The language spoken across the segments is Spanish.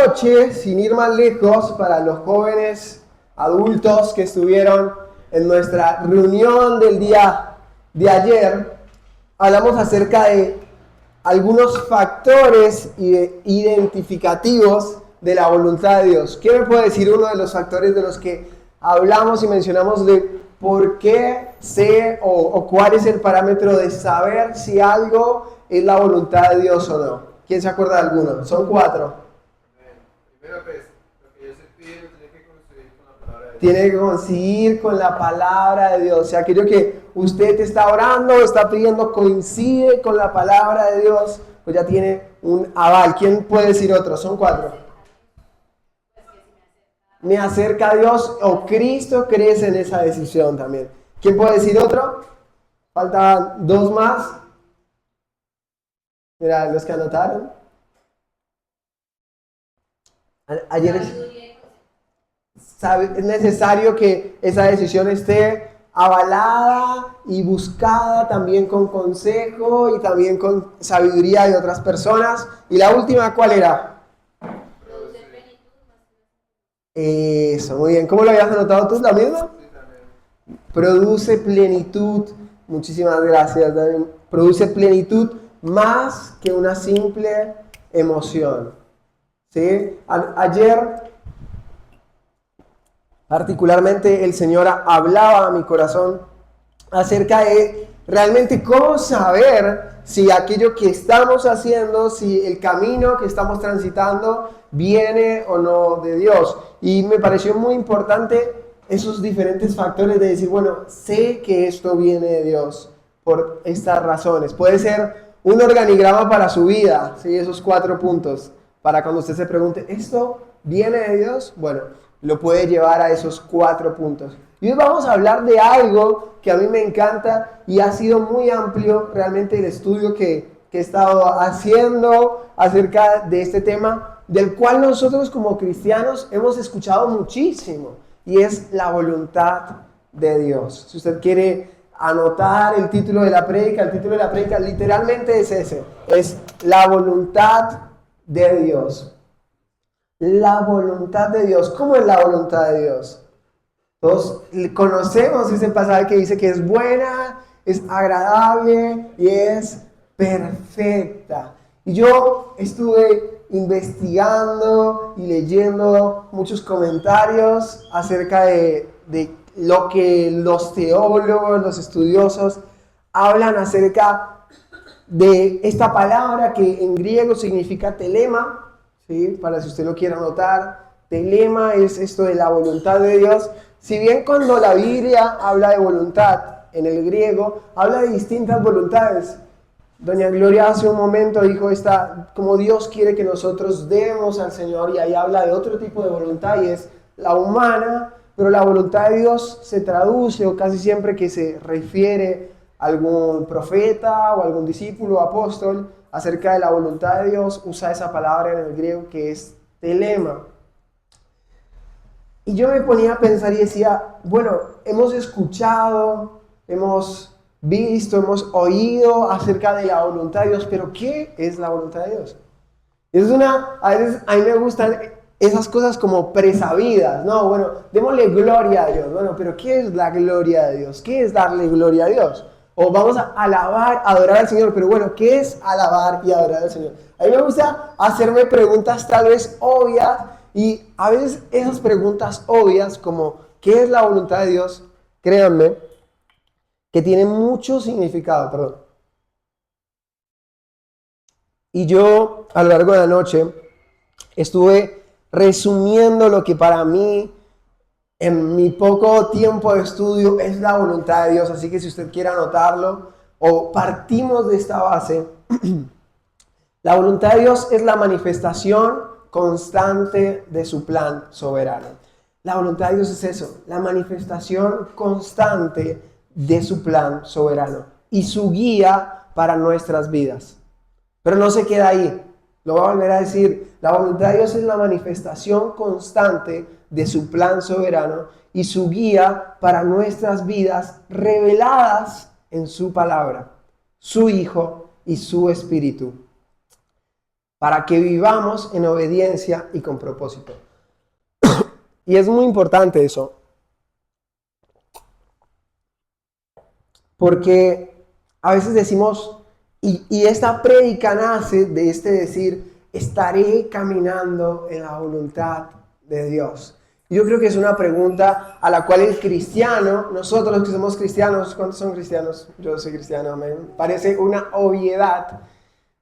Noche, sin ir más lejos, para los jóvenes adultos que estuvieron en nuestra reunión del día de ayer, hablamos acerca de algunos factores identificativos de la voluntad de Dios. ¿Quién me puede decir uno de los factores de los que hablamos y mencionamos de por qué sé o cuál es el parámetro de saber si algo es la voluntad de Dios o no? ¿Quién se acuerda de alguno? Son 4. Primero, pues, lo que Dios se pide tiene que coincidir con la palabra de Dios. Tiene que coincidir con la palabra de Dios. O sea, aquello que usted está orando, está pidiendo, coincide con la palabra de Dios, pues ya tiene un aval. ¿Quién puede decir otro? Son 4. Me acerca a Dios o Cristo crece en esa decisión también. ¿Quién puede decir otro? Faltan 2 más. Mira, los que anotaron. Ayer es necesario que esa decisión esté avalada y buscada también con consejo y también con sabiduría de otras personas. Y la última, ¿cuál era? Eso, muy bien. ¿Cómo lo habías anotado tú? ¿La misma? Sí, también. Produce plenitud. Muchísimas gracias, David. Produce plenitud más que una simple emoción. ¿Sí? Ayer, particularmente, el Señor hablaba a mi corazón acerca de realmente cómo saber si aquello que estamos haciendo, si el camino que estamos transitando viene o no de Dios. Y me pareció muy importante esos diferentes factores de decir, bueno, sé que esto viene de Dios por estas razones. Puede ser un organigrama para su vida, ¿sí? Esos 4 puntos. Para cuando usted se pregunte, ¿esto viene de Dios? Bueno, lo puede llevar a esos 4 puntos. Y hoy vamos a hablar de algo que a mí me encanta y ha sido muy amplio realmente el estudio que he estado haciendo acerca de este tema, del cual nosotros como cristianos hemos escuchado muchísimo, y es la voluntad de Dios. Si usted quiere anotar el título de la prédica literalmente es ese, es la voluntad de Dios. La voluntad de Dios. ¿Cómo es la voluntad de Dios? Todos conocemos ese pasaje que dice que es buena, es agradable y es perfecta. Y yo estuve investigando y leyendo muchos comentarios acerca de lo que los teólogos, los estudiosos hablan acerca de esta palabra que en griego significa telema, ¿sí? Para si usted lo quiere anotar, telema es esto de la voluntad de Dios. Si bien cuando la Biblia habla de voluntad en el griego, habla de distintas voluntades. Doña Gloria hace un momento dijo como Dios quiere que nosotros demos al Señor, y ahí habla de otro tipo de voluntad y es la humana, pero la voluntad de Dios se traduce o casi siempre que se refiere a algún profeta o algún discípulo o apóstol acerca de la voluntad de Dios, usa esa palabra en el griego que es telema. Y yo me ponía a pensar y decía, bueno, hemos escuchado, hemos visto, hemos oído acerca de la voluntad de Dios, pero ¿qué es la voluntad de Dios? A veces a mí me gustan esas cosas como presabidas, ¿no? Bueno, démosle gloria a Dios, bueno, pero ¿qué es la gloria de Dios? ¿Qué es darle gloria a Dios? O vamos a alabar, adorar al Señor, pero bueno, ¿qué es alabar y adorar al Señor? A mí me gusta hacerme preguntas tal vez obvias, y a veces esas preguntas obvias como ¿qué es la voluntad de Dios? Créanme que tienen mucho significado, perdón. Y yo a lo largo de la noche estuve resumiendo lo que para mí en mi poco tiempo de estudio es la voluntad de Dios. Así que si usted quiere anotarlo o partimos de esta base, la voluntad de Dios es la manifestación constante de su plan soberano. La voluntad de Dios es eso, la manifestación constante de su plan soberano y su guía para nuestras vidas. Pero no se queda ahí, lo voy a volver a decir, la voluntad de Dios es la manifestación constante de su plan soberano y su guía para nuestras vidas reveladas en su palabra, su Hijo y su Espíritu. para que vivamos en obediencia y con propósito. Y es muy importante eso, porque a veces decimos, y esta prédica nace de este decir, estaré caminando en la voluntad de Dios. Yo creo que es una pregunta a la cual el cristiano, nosotros los que somos cristianos, ¿cuántos son cristianos? Yo soy cristiano, me parece una obviedad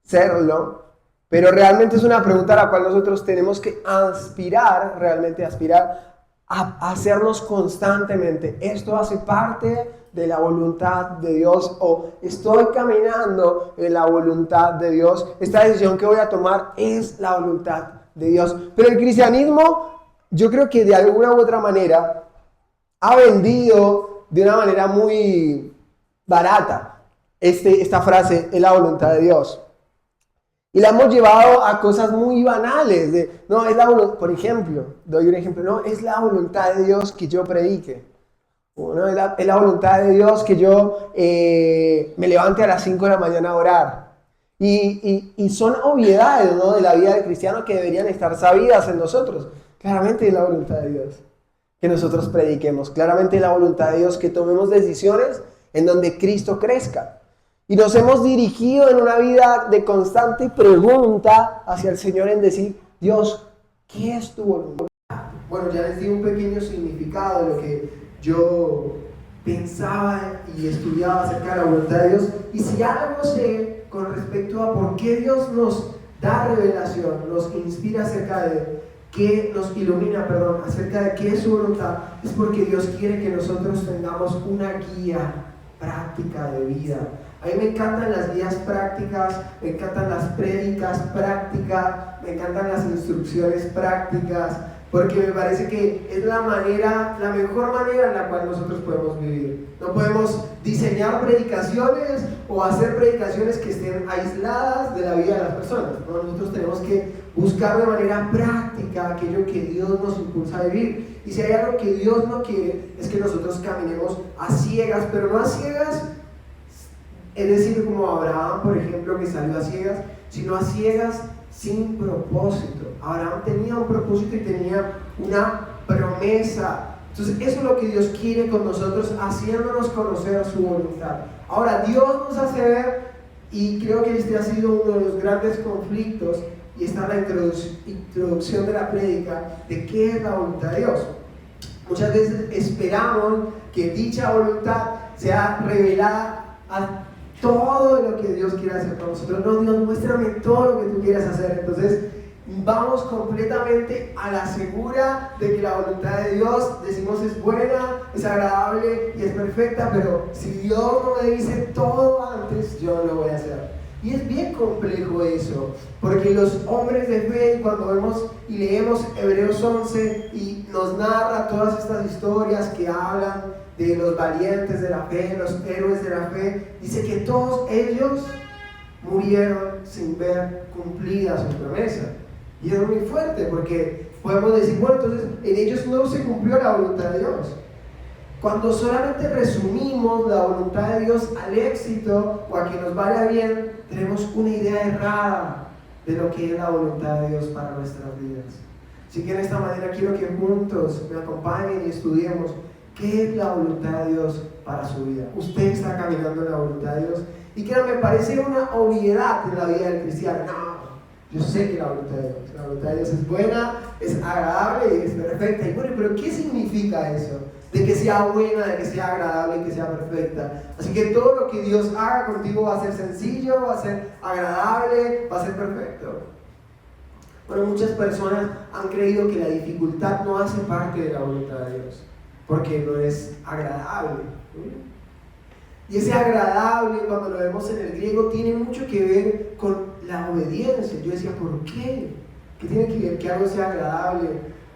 serlo, pero realmente es una pregunta a la cual nosotros tenemos que aspirar, realmente aspirar a hacernos constantemente. ¿Esto hace parte de la voluntad de Dios o estoy caminando en la voluntad de Dios? Esta decisión que voy a tomar es la voluntad de Dios. Pero el cristianismo, yo creo que de alguna u otra manera ha vendido de una manera muy barata esta frase, es la voluntad de Dios. Y la hemos llevado a cosas muy banales. No, es la voluntad, por ejemplo, doy un ejemplo, no, es la voluntad de Dios que yo predique. No, es la voluntad de Dios que yo me levante a las 5 de la mañana a orar. Y son obviedades, ¿no?, de la vida del cristiano que deberían estar sabidas en nosotros. Claramente es la voluntad de Dios que nosotros prediquemos. Claramente es la voluntad de Dios que tomemos decisiones en donde Cristo crezca. Y nos hemos dirigido en una vida de constante pregunta hacia el Señor en decir, Dios, ¿qué es tu voluntad? Bueno, ya les di un pequeño significado de lo que yo pensaba y estudiaba acerca de la voluntad de Dios. Y si algo sé con respecto a por qué Dios nos da revelación, nos inspira acerca de qué, nos ilumina, perdón, acerca de qué es su voluntad, es porque Dios quiere que nosotros tengamos una guía práctica de vida. A mí me encantan las guías prácticas, me encantan las prédicas prácticas, me encantan las instrucciones prácticas, porque me parece que es la mejor manera en la cual nosotros podemos vivir. No podemos diseñar predicaciones o hacer predicaciones que estén aisladas de la vida de las personas, ¿no? Nosotros tenemos que buscar de manera práctica aquello que Dios nos impulsa a vivir. Y si hay algo que Dios no quiere, es que nosotros caminemos a ciegas, pero no a ciegas, es decir, como Abraham, por ejemplo, que salió a ciegas, sino a ciegas sin propósito. Abraham tenía un propósito y tenía una promesa. Entonces, eso es lo que Dios quiere con nosotros, haciéndonos conocer su voluntad. Ahora, Dios nos hace ver, y creo que este ha sido uno de los grandes conflictos, y está en la introducción de la prédica, de qué es la voluntad de Dios. Muchas veces esperamos que dicha voluntad sea revelada a todo lo que Dios quiere hacer con nosotros. No, Dios, muéstrame todo lo que tú quieras hacer. Entonces vamos completamente a la segura de que la voluntad de Dios, decimos, es buena, es agradable y es perfecta, pero si Dios no me dice todo antes, yo no lo voy a hacer. Y es bien complejo eso, porque los hombres de fe, cuando vemos y leemos Hebreos 11 y nos narra todas estas historias que hablan de los valientes de la fe, los héroes de la fe, dice que todos ellos murieron sin ver cumplida su promesa. Y es muy fuerte, porque podemos decir, bueno, entonces en ellos no se cumplió la voluntad de Dios. Cuando solamente resumimos la voluntad de Dios al éxito o a que nos vaya bien, tenemos una idea errada de lo que es la voluntad de Dios para nuestras vidas. Así que en esta manera quiero que juntos me acompañen y estudiemos qué es la voluntad de Dios para su vida. Usted está caminando en la voluntad de Dios. Y que me parece una obviedad en la vida del cristiano. No, yo sé que la voluntad de Dios es buena, es agradable y es perfecta. Y bueno, pero ¿qué significa eso? De que sea buena, de que sea agradable y que sea perfecta. Así que todo lo que Dios haga contigo va a ser sencillo, va a ser agradable, va a ser perfecto. Bueno, muchas personas han creído que la dificultad no hace parte de la voluntad de Dios, porque no es agradable. Y ese agradable, cuando lo vemos en el griego, tiene mucho que ver con la obediencia. Yo decía, ¿por qué? ¿Qué tiene que ver que algo sea agradable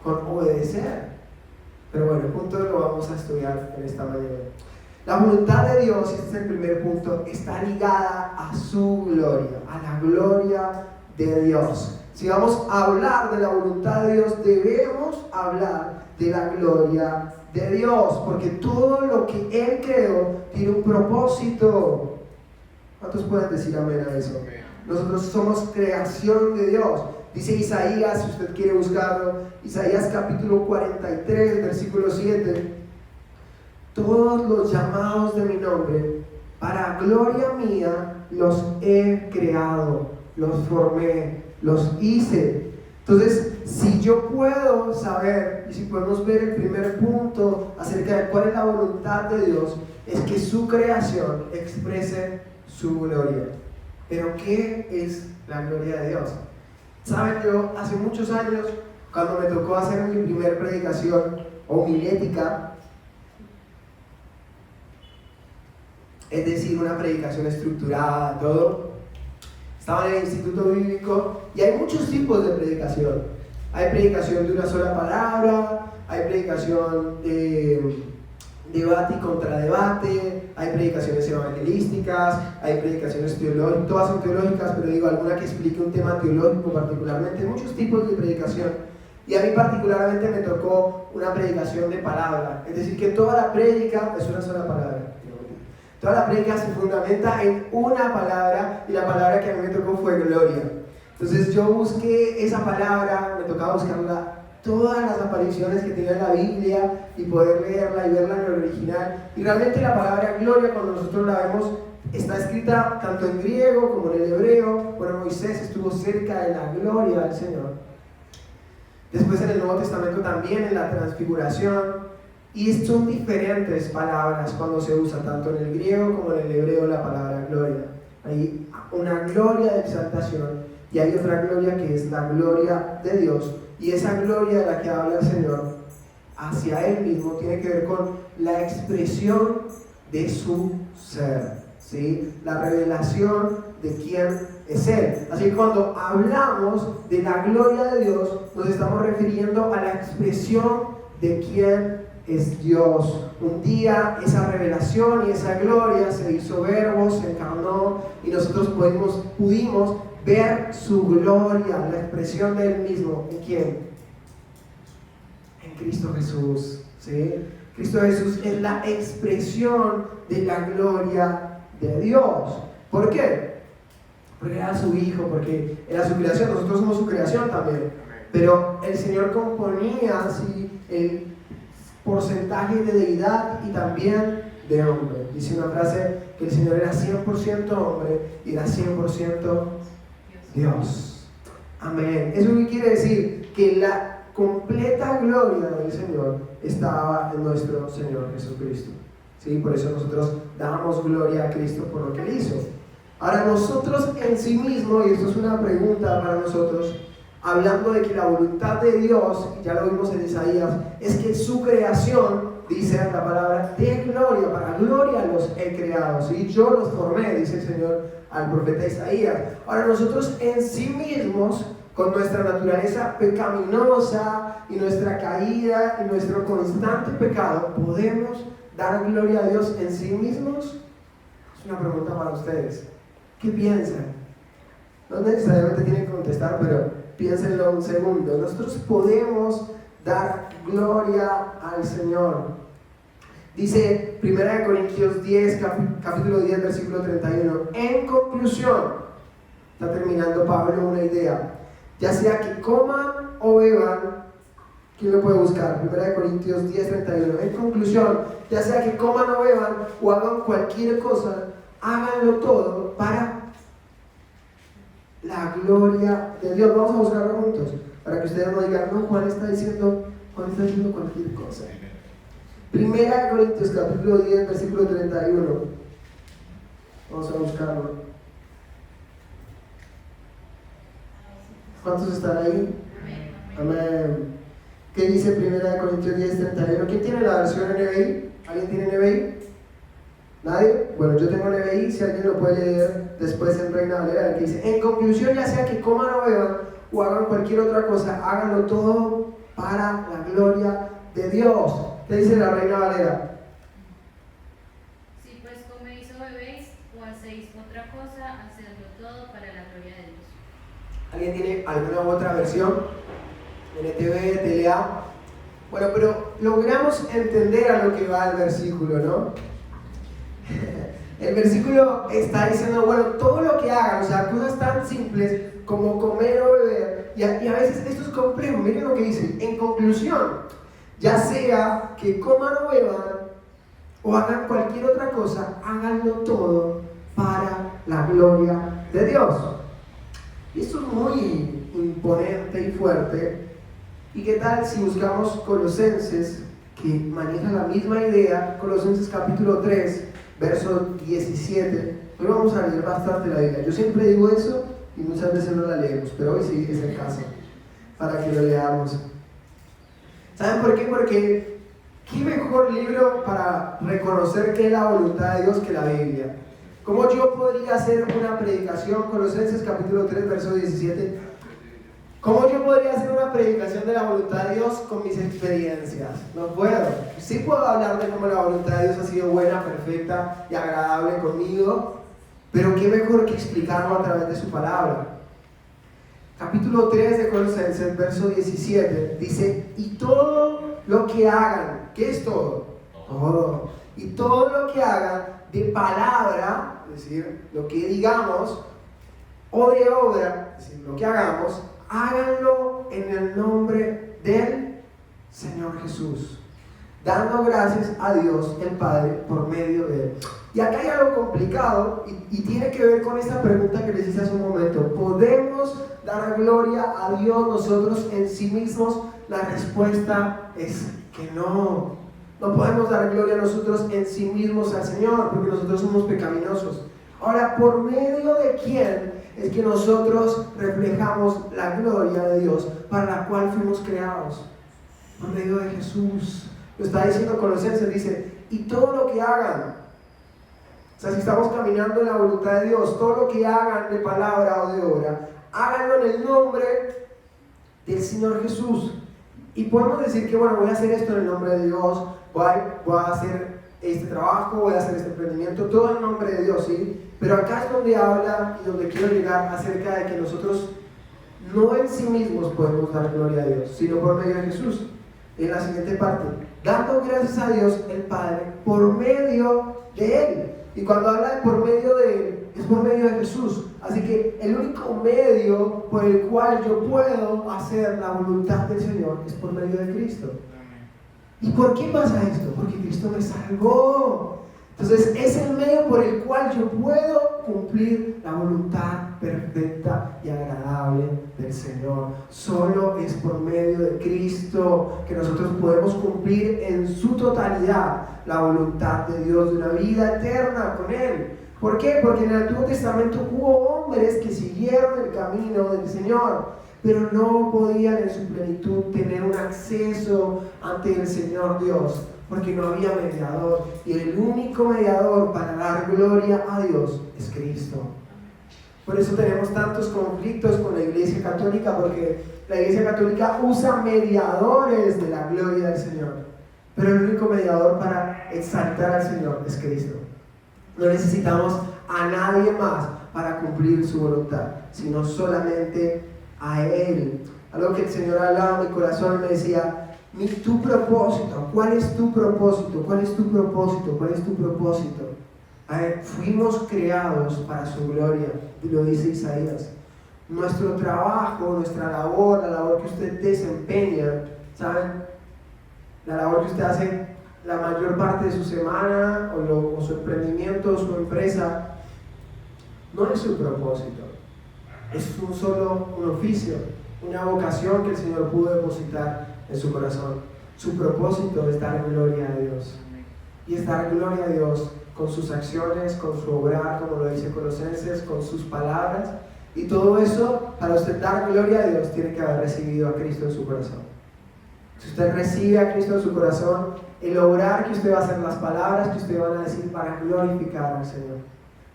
con obedecer? Pero bueno, juntos lo vamos a estudiar en esta mañana. La voluntad de Dios, este es el primer punto, está ligada a su gloria, a la gloria de Dios. Si vamos a hablar de la voluntad de Dios, debemos hablar de la gloria de Dios, porque todo lo que Él creó tiene un propósito. ¿Cuántos pueden decir amén a eso? nosotros somos creación de Dios. Dice Isaías, si usted quiere buscarlo, Isaías capítulo 43, versículo 7, todos los llamados de mi nombre, para gloria mía, los he creado, los formé, los hice. Entonces, si yo puedo saber, y si podemos ver el primer punto acerca de cuál es la voluntad de Dios, es que su creación exprese su gloria. Pero, ¿qué es la gloria de Dios? Saben, yo hace muchos años, cuando me tocó hacer mi primer predicación homilética, es decir, una predicación estructurada, todo, estaba en el Instituto Bíblico y hay muchos tipos de predicación. Hay predicación de una sola palabra, hay predicación de debate y contradebate, hay predicaciones evangelísticas, hay predicaciones teológicas, todas son teológicas, pero digo alguna que explique un tema teológico particularmente, muchos tipos de predicación. Y a mí particularmente me tocó una predicación de palabra, es decir, que toda la prédica es una sola palabra. Toda la prédica se fundamenta en una palabra y la palabra que a mí me tocó fue gloria. Entonces yo busqué esa palabra, me tocaba buscarla todas las apariciones que tenía en la Biblia y poder leerla y verla en el original. Y realmente la palabra gloria, cuando nosotros la vemos, está escrita tanto en griego como en el hebreo. Bueno, Moisés estuvo cerca de la gloria del Señor. Después en el Nuevo Testamento también, en la transfiguración. Y son diferentes palabras cuando se usa tanto en el griego como en el hebreo la palabra gloria. Hay una gloria de exaltación y hay otra gloria que es la gloria de Dios. Y esa gloria de la que habla el Señor hacia Él mismo tiene que ver con la expresión de su ser, ¿sí? La revelación de quién es Él. Así que cuando hablamos de la gloria de Dios, nos estamos refiriendo a la expresión de quién es Dios. Un día esa revelación y esa gloria se hizo verbo, se encarnó y nosotros pudimos ver su gloria, la expresión de Él mismo. ¿En quién? En Cristo Jesús, ¿sí? Cristo Jesús es la expresión de la gloria de Dios. ¿Por qué? Porque era su Hijo, porque era su creación. Nosotros somos su creación también. Pero el Señor componía así el porcentaje de deidad y también de hombre. Dice una frase que el Señor era 100% hombre y era 100% Dios. Amén. ¿Eso qué quiere decir? Que la completa gloria del Señor estaba en nuestro Señor Jesucristo. ¿Sí? Por eso nosotros damos gloria a Cristo por lo que Él hizo. Ahora nosotros en sí mismos, y esto es una pregunta para nosotros, hablando de que la voluntad de Dios, ya lo vimos en Isaías, es que su creación, dice la palabra, de gloria, para gloria los he creado, ¿sí? Yo los formé, dice el Señor al profeta Isaías. Ahora nosotros en sí mismos, con nuestra naturaleza pecaminosa y nuestra caída y nuestro constante pecado, ¿podemos dar gloria a Dios en sí mismos? Es una pregunta para ustedes. ¿Qué piensan? No necesariamente tienen que contestar, pero piénsenlo un segundo. Nosotros podemos dar gloria al Señor. Dice 1 Corintios 10, capítulo 10, versículo 31. En conclusión, está terminando Pablo una idea. Ya sea que coman o beban, ¿quién lo puede buscar? 1 Corintios 10, 31. En conclusión, ya sea que coman o beban o hagan cualquier cosa, háganlo todo para la gloria de Dios. Vamos a buscarlo juntos para que ustedes no digan, no, Juan está diciendo cualquier cosa. 1 Corintios capítulo 10 versículo 31. Vamos a buscarlo. ¿Cuántos están ahí? Amén. ¿Qué dice 1 Corintios 10, 31? ¿Quién tiene la versión NBI? ¿Alguien tiene NBI? ¿Nadie? Bueno, yo tengo NBI, si alguien lo puede leer después en Reina Valera, que dice, en conclusión, ya sea que coman o beban o hagan cualquier otra cosa, háganlo todo para la gloria de Dios. ¿Qué dice la Reina Valera? Si pues coméis o bebéis o hacéis otra cosa, hacedlo todo para la gloria de Dios. ¿Alguien tiene alguna otra versión? NTV, TLA. Bueno, pero logramos entender a lo que va el versículo, ¿no? El versículo está diciendo, bueno, todo lo que hagan, o sea, cosas tan simples como comer o beber, y a veces esto es complejo. Miren lo que dice: en conclusión, ya sea que coman o beban o hagan cualquier otra cosa, háganlo todo para la gloria de Dios. Y esto es muy imponente y fuerte. ¿Y qué tal si buscamos Colosenses, que maneja la misma idea? Colosenses capítulo 3, verso 17. Hoy vamos a leer bastante la Biblia. Yo siempre digo eso y muchas veces no la leemos, pero hoy sí es el caso, para que lo leamos. ¿Saben por qué? Porque ¿qué mejor libro para reconocer qué es la voluntad de Dios que la Biblia? ¿Cómo yo podría hacer una predicación? Colosenses capítulo 3, verso 17. ¿Cómo yo podría hacer una predicación de la voluntad de Dios con mis experiencias? No puedo. Sí puedo hablar de cómo la voluntad de Dios ha sido buena, perfecta y agradable conmigo, pero qué mejor que explicarlo a través de su palabra. Capítulo 3 de Colosenses, verso 17, dice: y todo lo que hagan, ¿qué es todo? Todo. Y todo lo que hagan de palabra, es decir, lo que digamos, o de obra, es decir, lo que hagamos, háganlo en el nombre del Señor Jesús, dando gracias a Dios el Padre por medio de Él. Y acá hay algo complicado y tiene que ver con esta pregunta que les hice hace un momento. ¿Podemos dar gloria a Dios nosotros en sí mismos? La respuesta es que no. No podemos dar gloria a nosotros en sí mismos al Señor, porque nosotros somos pecaminosos. Ahora, ¿por medio de quién es que nosotros reflejamos la gloria de Dios para la cual fuimos creados? Por medio de Jesús. Lo está diciendo Colosenses, dice: y todo lo que hagan, o sea, si estamos caminando en la voluntad de Dios, todo lo que hagan de palabra o de obra, háganlo en el nombre del Señor Jesús. Y podemos decir que, bueno, voy a hacer esto en el nombre de Dios, voy a hacer este trabajo, voy a hacer este emprendimiento, todo en nombre de Dios, ¿sí? Pero acá es donde habla y donde quiero llegar acerca de que nosotros no en sí mismos podemos dar gloria a Dios, sino por medio de Jesús. En la siguiente parte: dando gracias a Dios el Padre por medio de Él. Y cuando habla de por medio de Él, es por medio de Jesús. Así que el único medio por el cual yo puedo hacer la voluntad del Señor es por medio de Cristo. ¿Y por qué pasa esto? Porque Cristo me salvó. Entonces es el medio por el cual yo puedo cumplir la voluntad perfecta y agradable del Señor. Solo es por medio de Cristo que nosotros podemos cumplir en su totalidad la voluntad de Dios, de una vida eterna con Él. ¿Por qué? Porque en el Antiguo Testamento hubo hombres que siguieron el camino del Señor, pero no podían en su plenitud tener un acceso ante el Señor Dios, porque no había mediador, y el único mediador para dar gloria a Dios es Cristo. Por eso tenemos tantos conflictos con la Iglesia Católica, porque la Iglesia Católica usa mediadores de la gloria del Señor, pero el único mediador para exaltar al Señor es Cristo. No necesitamos a nadie más para cumplir su voluntad, sino solamente a Él. Algo que el Señor hablaba en mi corazón, me decía: tu propósito, ¿cuál es tu propósito? ¿Cuál es tu propósito? ¿Cuál es tu propósito? A ver, fuimos creados para su gloria, lo dice Isaías. Nuestro trabajo, nuestra labor, la labor que usted desempeña, ¿saben? La labor que usted hace la mayor parte de su semana, o su emprendimiento, o su empresa, no es su propósito. Es un oficio, una vocación que el Señor pudo depositar en su corazón. Su propósito es dar gloria a Dios. Y es dar gloria a Dios con sus acciones, con su obrar, como lo dice Colosenses, con sus palabras. Y todo eso, para usted dar gloria a Dios, tiene que haber recibido a Cristo en su corazón. Si usted recibe a Cristo en su corazón, el obrar que usted va a hacer, las palabras que usted va a decir, para glorificar al Señor.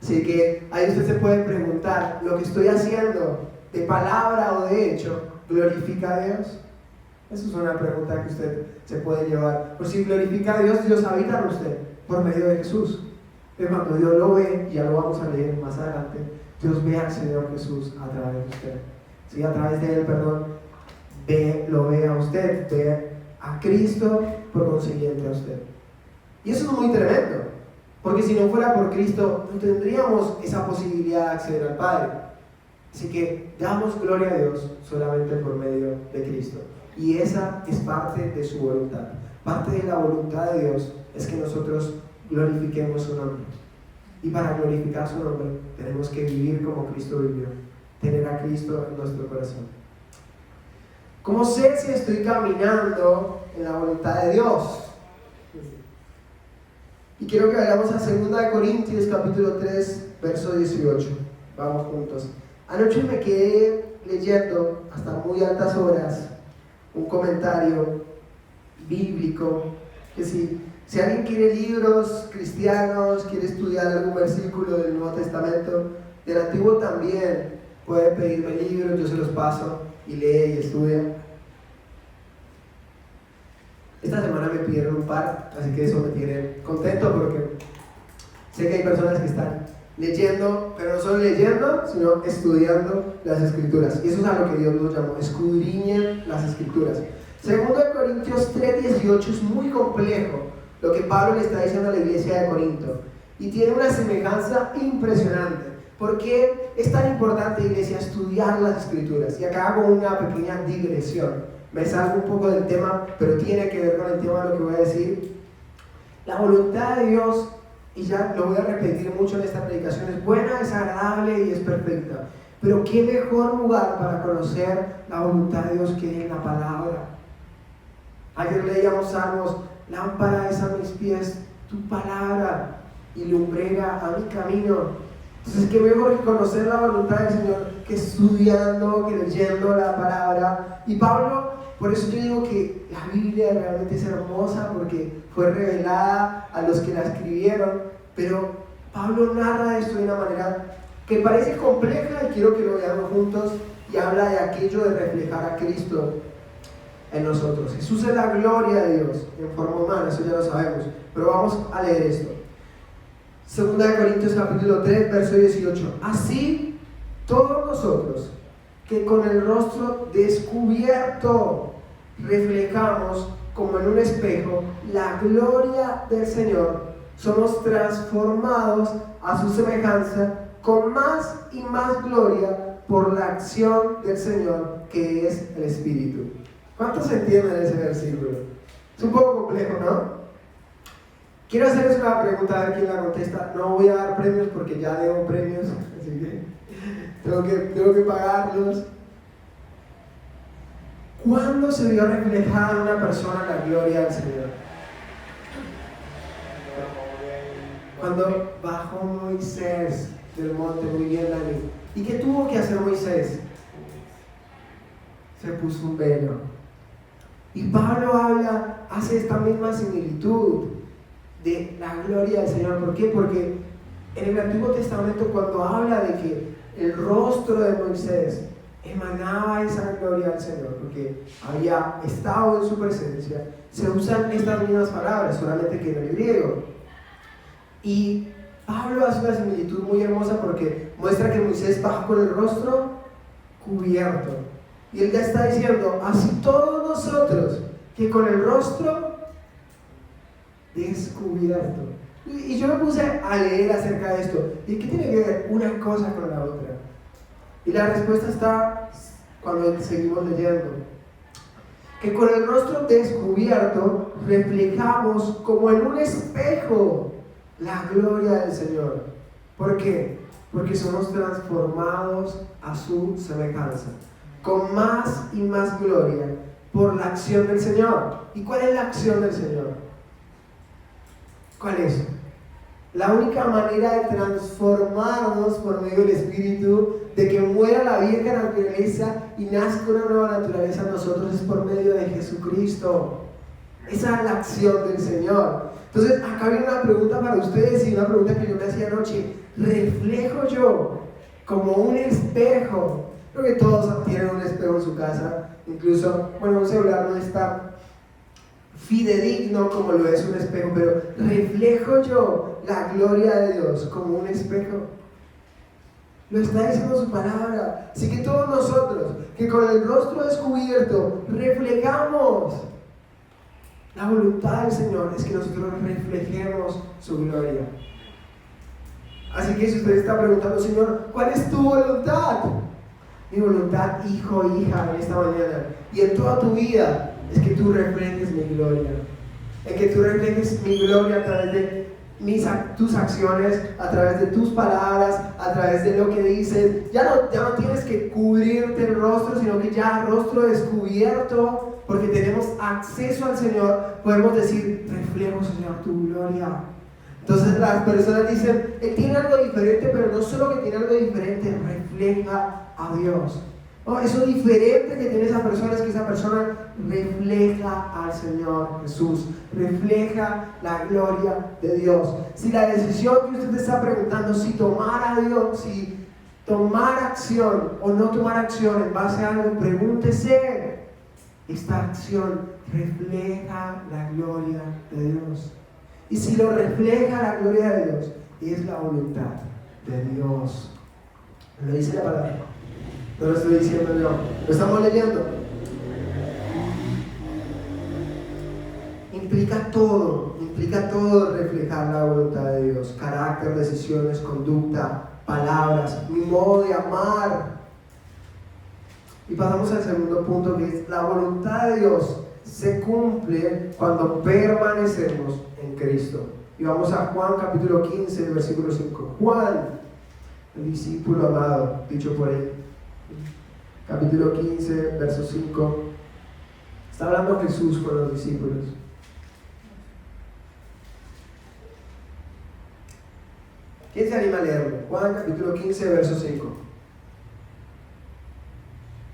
Así que ahí usted se puede preguntar: ¿lo que estoy haciendo de palabra o de hecho glorifica a Dios? Esa es una pregunta que usted se puede llevar. Por si glorifica a Dios, Dios habita en usted por medio de Jesús. Pero cuando Dios lo ve, y ya lo vamos a leer más adelante, Dios ve al Señor Jesús a través de usted. ¿Sí? A través de Él, lo ve a usted, ve a Cristo, por consiguiente a usted. Y eso es muy tremendo, Porque si no fuera por Cristo, no tendríamos esa posibilidad de acceder al Padre. Así que damos gloria a Dios solamente por medio de Cristo. Y esa es parte de su voluntad. Parte de la voluntad de Dios es que nosotros glorifiquemos su nombre. Y para glorificar su nombre tenemos que vivir como Cristo vivió. Tener a Cristo en nuestro corazón. ¿Cómo sé si estoy caminando en la voluntad de Dios? Y quiero que vayamos a 2 Corintios capítulo 3, verso 18. Vamos juntos. Anoche me quedé leyendo hasta muy altas horas un comentario bíblico que si alguien quiere libros cristianos, quiere estudiar algún versículo del Nuevo Testamento, del Antiguo también, puede pedirme libros, yo se los paso y lee y estudia. Esta semana me pidieron un par, así que eso me tiene contento porque sé que hay personas que están leyendo, pero no solo leyendo, sino estudiando las Escrituras. Y eso es a lo que Dios nos llamó, escudriñen las Escrituras. 2 Corintios 3:18 es muy complejo lo que Pablo le está diciendo a la iglesia de Corinto. Y tiene una semejanza impresionante. ¿Por qué es tan importante, iglesia, estudiar las Escrituras? Y acá hago una pequeña digresión. Me salgo un poco del tema, pero tiene que ver con el tema de lo que voy a decir. La voluntad de Dios, y ya lo voy a repetir mucho en esta predicación, es buena, es agradable y es perfecta. Pero qué mejor lugar para conocer la voluntad de Dios que en la palabra. Ayer leíamos Salmos, lámpara es a mis pies tu palabra y lumbrera a mi camino. Entonces, qué mejor que conocer la voluntad del Señor que estudiando, que leyendo la palabra. Y Pablo, por eso yo digo que la Biblia realmente es hermosa porque fue revelada a los que la escribieron, pero Pablo narra esto de una manera que parece compleja y quiero que lo veamos juntos, y habla de aquello de reflejar a Cristo en nosotros. Jesús es la gloria de Dios en forma humana, eso ya lo sabemos, pero vamos a leer esto. 2 Corintios capítulo 3, verso 18. Así, todos nosotros, que con el rostro descubierto reflejamos como en un espejo la gloria del Señor, somos transformados a su semejanza con más y más gloria por la acción del Señor, que es el Espíritu. ¿Cuántos entienden ese versículo? Es un poco complejo, ¿no? Quiero hacerles una pregunta, a ver quién la contesta. No voy a dar premios porque ya debo premios, así que tengo que pagarlos. ¿Cuándo se vio reflejada en una persona la gloria del Señor? Cuando bajó Moisés del monte, muy bien, Dani. ¿Y qué tuvo que hacer Moisés? Se puso un velo. Y Pablo hace esta misma similitud de la gloria del Señor. ¿Por qué? Porque en el Antiguo Testamento, cuando habla de que el rostro de Moisés emanaba esa gloria al Señor, porque había estado en su presencia, se usan estas mismas palabras, solamente que en el griego. Y Pablo hace una similitud muy hermosa porque muestra que Moisés bajó con el rostro cubierto. Y él ya está diciendo, así todos nosotros, que con el rostro descubierto. Y yo me puse a leer acerca de esto. ¿Y qué tiene que ver una cosa con la otra? Y la respuesta está cuando seguimos leyendo. Que con el rostro descubierto reflejamos como en un espejo la gloria del Señor. ¿Por qué? Porque somos transformados a su semejanza, con más y más gloria por la acción del Señor. ¿Y cuál es la acción del Señor? ¿Cuál es? La única manera de transformarnos por medio del Espíritu, de que muera la vieja naturaleza y nazca una nueva naturaleza en nosotros, es por medio de Jesucristo. Esa es la acción del Señor. Entonces, acá viene una pregunta para ustedes y una pregunta que yo me hacía anoche. ¿Reflejo yo como un espejo? Creo que todos tienen un espejo en su casa. Incluso, bueno, un celular no está fidedigno como lo es un espejo, pero reflejo yo la gloria de Dios como un espejo. Lo está diciendo su palabra. Así que todos nosotros, que con el rostro descubierto reflejamos la voluntad del Señor, es que nosotros reflejemos su gloria. Así que si usted está preguntando, Señor, ¿cuál es tu voluntad? Mi voluntad, hijo, hija, en esta mañana y en toda tu vida, es que tú reflejes mi gloria. En que tú reflejes mi gloria a través de tus acciones, a través de tus palabras, a través de lo que dices. Ya no tienes que cubrirte el rostro, sino que ya rostro descubierto, porque tenemos acceso al Señor, podemos decir, reflejo, Señor, tu gloria. Entonces las personas dicen, Él tiene algo diferente, pero no solo que tiene algo diferente, refleja a Dios. No, eso diferente que tiene esa persona es que esa persona refleja al Señor Jesús, refleja la gloria de Dios. Si la decisión que usted está preguntando, si tomar a Dios, si tomar acción o no tomar acción en base a algo, pregúntese, ¿esta acción refleja la gloria de Dios? Y si lo refleja la gloria de Dios, es la voluntad de Dios. Lo dice la palabra. No lo estoy diciendo yo. Lo estamos leyendo. Implica todo reflejar la voluntad de Dios. Carácter, decisiones, conducta, palabras, mi modo de amar. Y pasamos al segundo punto, que es la voluntad de Dios se cumple cuando permanecemos en Cristo. Y vamos a Juan capítulo 15, versículo 5. Juan, el discípulo amado, dicho por él. Capítulo 15, verso 5. Está hablando Jesús con los discípulos. ¿Quién se anima a leerlo? Juan capítulo 15, verso 5.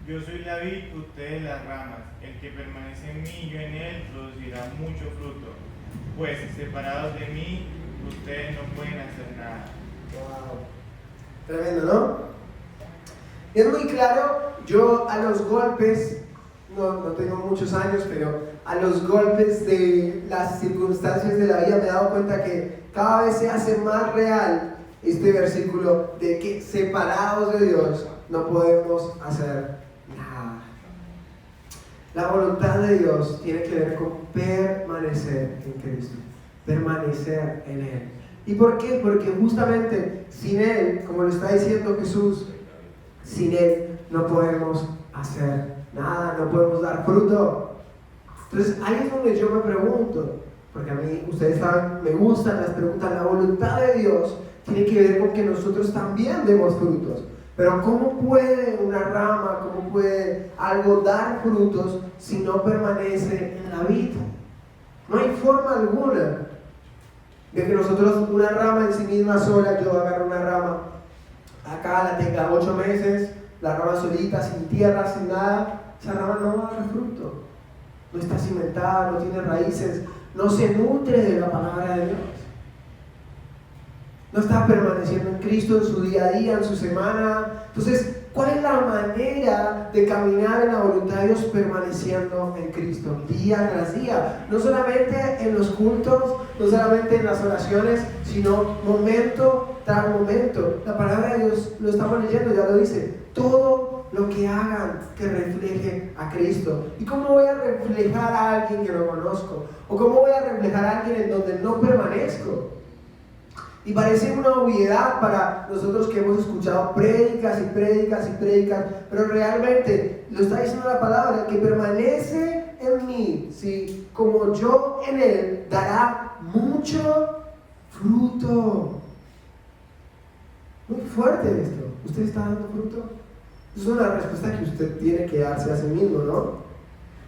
Yo soy la vid, ustedes las ramas. El que permanece en mí y yo en él producirá mucho fruto. Pues separados de mí, ustedes no pueden hacer nada. Wow. Tremendo, ¿no? Es muy claro. Yo a los golpes, no tengo muchos años, pero a los golpes de las circunstancias de la vida me he dado cuenta que cada vez se hace más real este versículo de que separados de Dios no podemos hacer nada. La voluntad de Dios tiene que ver con permanecer en Cristo, permanecer en Él. ¿Y por qué? Porque justamente sin Él, como lo está diciendo Jesús, sin Él no podemos hacer nada, no podemos dar fruto. Entonces ahí es donde yo me pregunto, porque a mí, ustedes saben, me gustan las preguntas. La voluntad de Dios tiene que ver con que nosotros también demos frutos. Pero ¿cómo puede una rama, cómo puede algo dar frutos si no permanece en la vid? No hay forma alguna de que nosotros, una rama en sí misma sola, yo agarro una rama, acá la tenga 8 meses, la rama solita, sin tierra, sin nada, esa rama no va a dar fruto. No está cimentada, no tiene raíces, no se nutre de la palabra de Dios. No está permaneciendo en Cristo en su día a día, en su semana. Entonces, ¿cuál es la manera de caminar en la voluntad de Dios permaneciendo en Cristo día tras día? No solamente en los cultos, no solamente en las oraciones, sino momento tras momento. La palabra de Dios, lo estamos leyendo, ya lo dice, todo lo que hagan que refleje a Cristo. ¿Y cómo voy a reflejar a alguien que no conozco? ¿O cómo voy a reflejar a alguien en donde no permanezco? Y parece una obviedad para nosotros que hemos escuchado prédicas y prédicas y prédicas, pero realmente lo está diciendo la palabra, que permanece en mí, ¿sí? Como yo en él, dará mucho fruto. Muy fuerte esto. ¿Usted está dando fruto? Es una respuesta que usted tiene que darse a sí mismo, ¿no?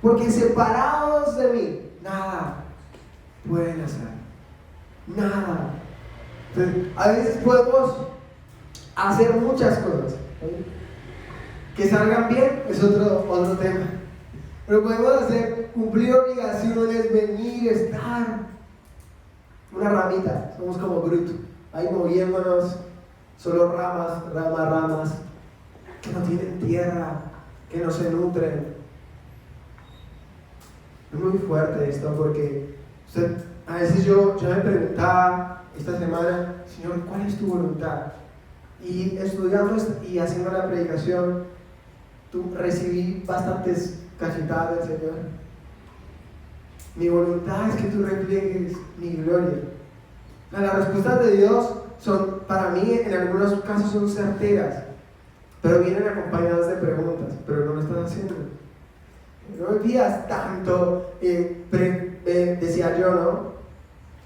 Porque separados de mí, nada pueden hacer. Nada. Entonces, a veces podemos hacer muchas cosas, ¿sí? Que salgan bien es otro tema, pero podemos cumplir obligaciones, venir, estar una ramita, somos como Groot, ahí moviéndonos, solo ramas que no tienen tierra, que no se nutren. Es muy fuerte esto, porque a veces yo me preguntaba esta semana, Señor, ¿cuál es tu voluntad? Y estudiando y haciendo la predicación, recibí bastantes cachetadas del Señor. Mi voluntad es que tú reflejes mi gloria. Las respuestas de Dios para mí, en algunos casos son certeras, pero vienen acompañadas de preguntas, pero no lo estás haciendo. No me pidas tanto, decía yo, ¿no?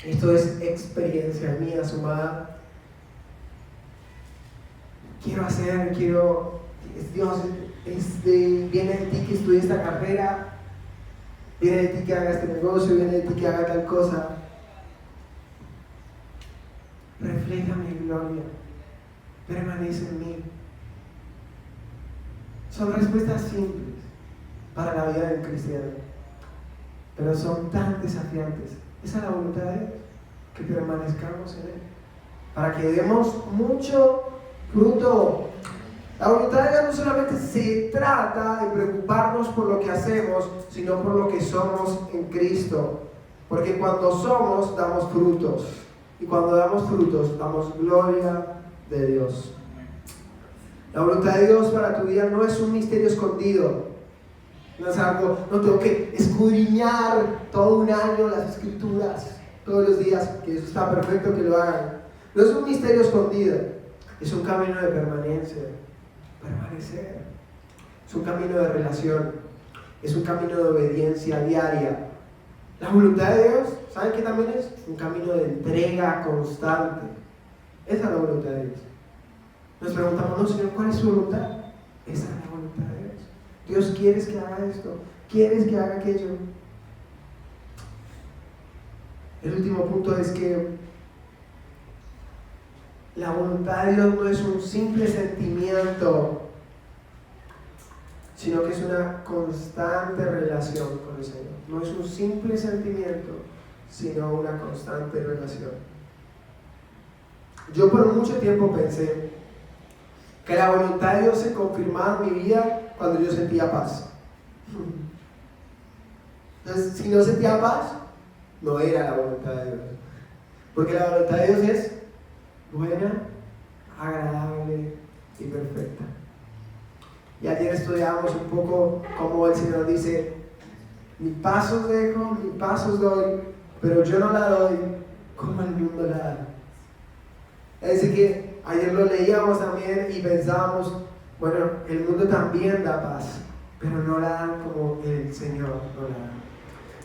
Esto es experiencia mía sumada. Dios, viene de ti que estudie esta carrera, viene de ti que haga este negocio, viene de ti que haga tal cosa. Refleja mi gloria, permanece en mí. Son respuestas simples para la vida del cristiano, pero son tan desafiantes. Esa es la voluntad de Dios, que permanezcamos en Él, para que demos mucho fruto. La voluntad de Dios no solamente se trata de preocuparnos por lo que hacemos, sino por lo que somos en Cristo, porque cuando somos, damos frutos, y cuando damos frutos, damos gloria de Dios. La voluntad de Dios para tu vida no es un misterio escondido. No es algo, no tengo que escudriñar todo un año las escrituras, todos los días, que eso está perfecto que lo hagan. No es un misterio escondido, es un camino de permanencia, permanecer. Es un camino de relación, es un camino de obediencia diaria. La voluntad de Dios, ¿saben qué también es? Un camino de entrega constante. Esa es la voluntad de Dios. Nos preguntamos, no, Señor, ¿cuál es su voluntad? Esa es la voluntad de Dios. Dios, ¿quieres que haga esto? ¿Quieres que haga aquello? El último punto es que la voluntad de Dios no es un simple sentimiento, sino que es una constante relación con el Señor. No es un simple sentimiento, sino una constante relación. Yo por mucho tiempo pensé que la voluntad de Dios se confirmaba en mi vida cuando yo sentía paz. Entonces, si no sentía paz, no era la voluntad de Dios. Porque la voluntad de Dios es buena, agradable y perfecta. Y ayer estudiábamos un poco cómo el Señor dice: mi paz os dejo, mi paz os doy, pero yo no la doy como el mundo la da. Es decir que ayer lo leíamos también y pensábamos, bueno, el mundo también da paz, pero no la dan como el Señor no la da.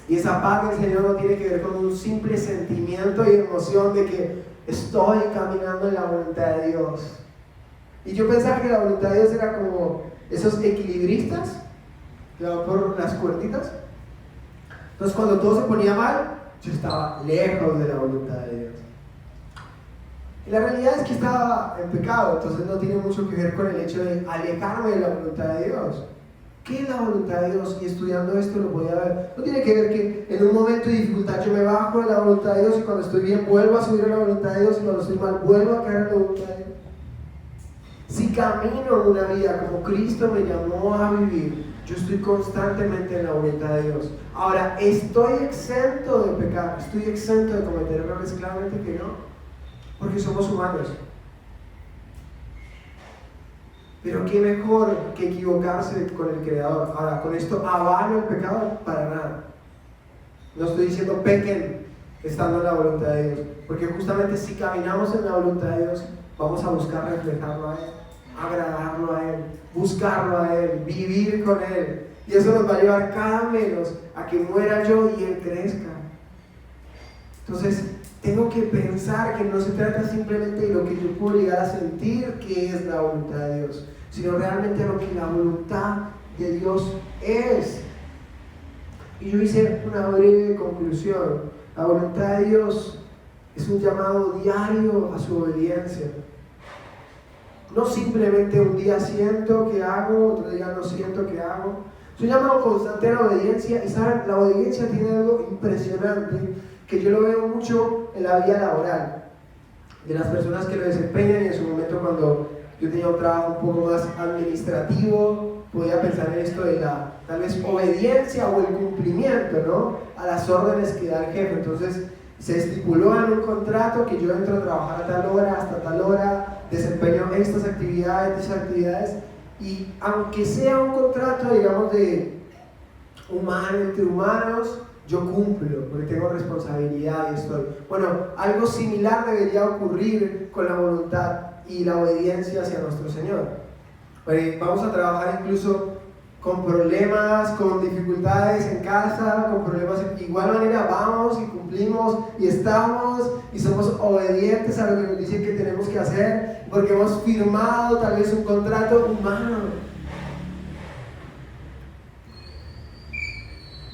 Y esa paz del Señor no tiene que ver con un simple sentimiento y emoción de que estoy caminando en la voluntad de Dios. Y yo pensaba que la voluntad de Dios era como esos equilibristas que van por las cuerditas. Entonces cuando todo se ponía mal, yo estaba lejos de la voluntad de Dios. Y la realidad es que estaba en pecado, entonces no tiene mucho que ver con el hecho de alejarme de la voluntad de Dios. ¿Qué es la voluntad de Dios? Y estudiando esto lo podía ver. No tiene que ver que en un momento de dificultad yo me bajo de la voluntad de Dios y cuando estoy bien vuelvo a subir a la voluntad de Dios y cuando estoy mal vuelvo a caer en la voluntad de Dios. Si camino en una vida como Cristo me llamó a vivir, yo estoy constantemente en la voluntad de Dios. Ahora, ¿estoy exento de pecar? ¿Estoy exento de cometer errores? Claramente que no, porque somos humanos. Pero qué mejor que equivocarse con el Creador. Ahora, ¿con esto avalo el pecado? Para nada. No estoy diciendo pequen estando en la voluntad de Dios, porque justamente si caminamos en la voluntad de Dios, vamos a buscar reflejarlo a Él, agradarlo a Él, buscarlo a Él, vivir con Él. Y eso nos va a llevar cada menos a que muera yo y Él crezca. Entonces, tengo que pensar que no se trata simplemente de lo que yo puedo llegar a sentir que es la voluntad de Dios, sino realmente lo que la voluntad de Dios es. Y yo hice una breve conclusión. La voluntad de Dios es un llamado diario a su obediencia. No simplemente un día siento que hago, otro día no siento que hago. Es un llamado constante a la obediencia. Y saben, la obediencia tiene algo impresionante que yo lo veo mucho en la vida laboral de las personas que lo desempeñan. Y en su momento, cuando yo tenía un trabajo un poco más administrativo, podía pensar en esto de la tal vez obediencia o el cumplimiento, ¿no?, a las órdenes que da el jefe. Entonces se estipuló en un contrato que yo entro a trabajar a tal hora, hasta tal hora, desempeño estas actividades, esas actividades, y aunque sea un contrato, digamos, de entre humanos, yo cumplo, porque tengo responsabilidad y estoy. Bueno, algo similar debería ocurrir con la voluntad y la obediencia hacia nuestro Señor. Vamos a trabajar incluso con problemas, con dificultades en casa, con problemas de igual manera vamos y cumplimos y estamos y somos obedientes a lo que nos dicen que tenemos que hacer, porque hemos firmado tal vez un contrato humano.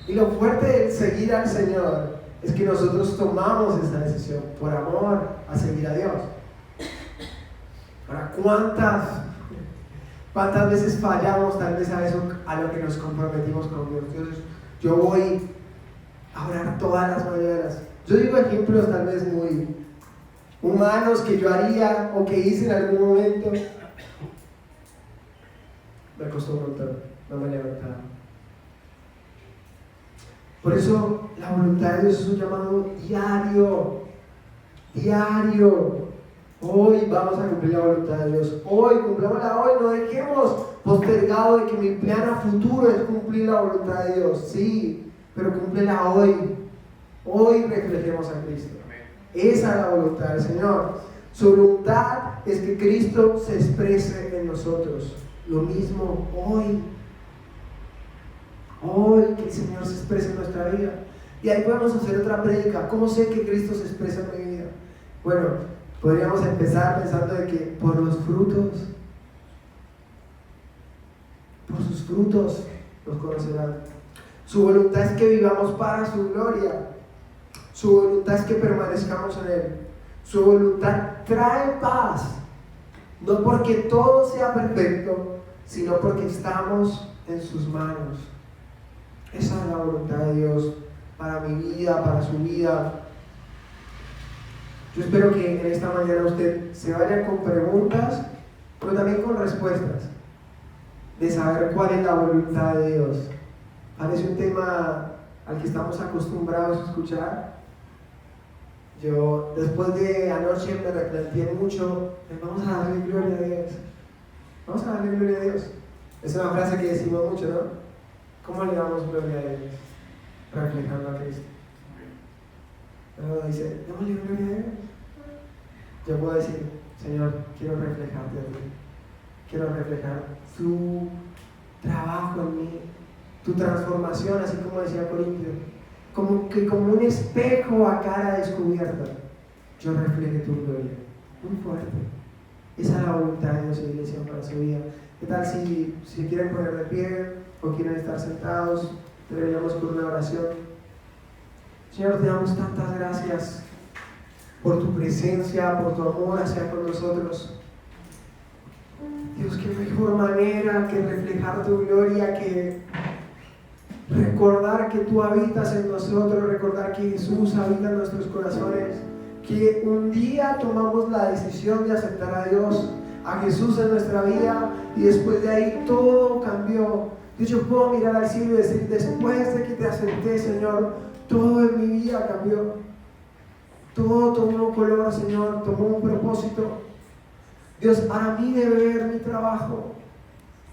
Y lo fuerte de seguir al Señor es que nosotros tomamos esa decisión por amor a seguir a Dios. Ahora, ¿cuántas veces fallamos tal vez a eso, a lo que nos comprometimos con Dios? Entonces, yo voy a orar todas las mañanas. Yo digo ejemplos tal vez muy humanos que yo haría o que hice en algún momento. Me costó un montón, no me levantaba. Por eso la voluntad de Dios es un llamado diario. Hoy vamos a cumplir la voluntad de Dios. Hoy, cumplámosla hoy. No dejemos postergado de que mi plan a futuro es cumplir la voluntad de Dios. Sí, pero cúmplela hoy. Hoy reflejemos a Cristo. Esa es la voluntad del Señor. Su voluntad es que Cristo se exprese en nosotros. Lo mismo hoy. Hoy que el Señor se exprese en nuestra vida. Y ahí podemos hacer otra prédica. ¿Cómo sé que Cristo se expresa en mi vida? Bueno, podríamos empezar pensando de que por los frutos, por sus frutos los conocerán. Su voluntad es que vivamos para su gloria. Su voluntad es que permanezcamos en Él. Su voluntad trae paz, no porque todo sea perfecto, sino porque estamos en sus manos. Esa es la voluntad de Dios para mi vida, para su vida. Yo espero que en esta mañana usted se vaya con preguntas, pero también con respuestas, de saber cuál es la voluntad de Dios. Parece un tema al que estamos acostumbrados a escuchar. Yo después de anoche me replanteé mucho, vamos a darle gloria a Dios. Vamos a darle gloria a Dios. Es una frase que decimos mucho, ¿no? ¿Cómo le damos gloria a Dios? Reflejando a Cristo. Uno dice, démosle gloria a Dios. Yo puedo decir, Señor, quiero reflejarte a ti. Quiero reflejar tu trabajo en mí, tu transformación, así como decía Corintio. Como un espejo a cara descubierta, yo refleje tu gloria. Muy fuerte. Esa es la voluntad de Dios, iglesia, para su vida. ¿Qué tal si quieren poner de pie o quieren estar sentados? Terminamos con una oración. Señor, te damos tantas gracias por tu presencia, por tu amor hacia con nosotros. Dios, qué mejor manera que reflejar tu gloria, que recordar que tú habitas en nosotros, recordar que Jesús habita en nuestros corazones, que un día tomamos la decisión de aceptar a Dios, a Jesús en nuestra vida, y después de ahí todo cambió. Dios, yo puedo mirar al cielo y decir, después de que te acepté, Señor, todo en mi vida cambió. Todo tomó un color, Señor, tomó un propósito. Dios, para mí debe ver mi trabajo.